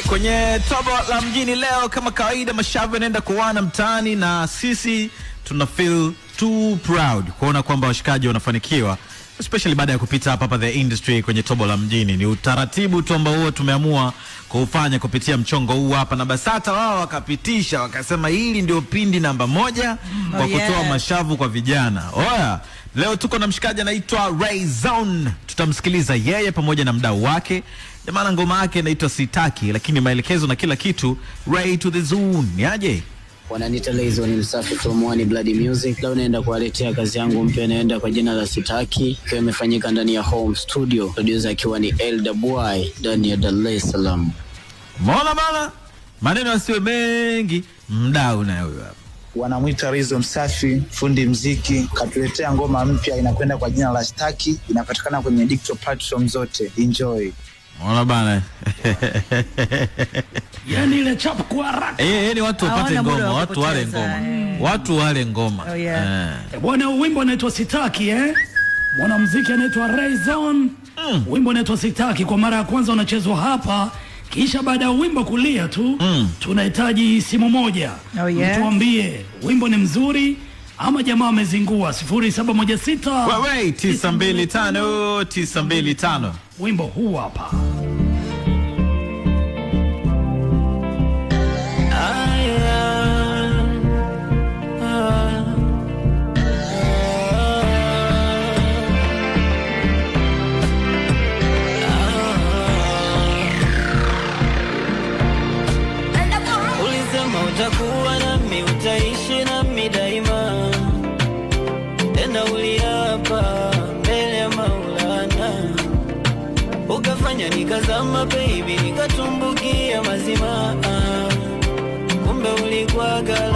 Kwenye tobo la mjini leo kama kawaida mashavu yanaenda kuwana mtaani na sisi tuna feel too proud kuona kwamba washikaji wanafanikiwa, especially baada ya kupita hapa the industry kwenye tobo la mjini. Ni utaratibu tu ambao huo tumeamua kufanya kupitia mchongo huu hapa, na BASATA wao wakapitisha wakasema hili ndio pindi namba 1 kwa kutoa mashavu kwa vijana. Oya, leo tuko na mshikaji anaitwa Rayzone. Tutamsikiliza yeye pamoja na mdau wake. Jamani, ngoma yake inaitwa Sitaki, lakini maelekezo na kila kitu Ray to the zone. Ni aje? Wananiita Rayzone msafi from One Bloody Music. Leo naenda kuwaletea kazi yangu mpya, naenda kwa jina la Sitaki, ikiwa imefanyika ndani ya home studio. Producer akiwa ni Elder Boy ndani ya Dar es Salaam. Mbona bana? Maneno yasiwe mengi, mdau na huyo hapa. Wanamuita Rayzone msafi, fundi mziki, katuletea ngoma mpya inakwenda kwa jina la Sitaki, inapatikana kwenye digital platform zote. Enjoy. Mbona bana? Yani ile chap kwa haraka. Yani watu wapate ngoma, watu wale ngoma. Watu wale ngoma. Bwana, wimbo unaitwa Sitaki mwanamuziki anaitwa Rayzone. Wimbo unaitwa Sitaki, kwa mara ya kwanza unachezwa hapa. Kisha baada ya wimbo kulia tu tunahitaji simu moja. Tuambie wimbo ni mzuri ama jamaa amezingua. 0716 wewe 925 925. Wimbo huu hapa. Utakuwa nami, utaishi nami daima. Tena uliapa mbele ya Maulana, ukafanya nikazama baby, nikatumbukia mazima. Kumbe ulikuwaga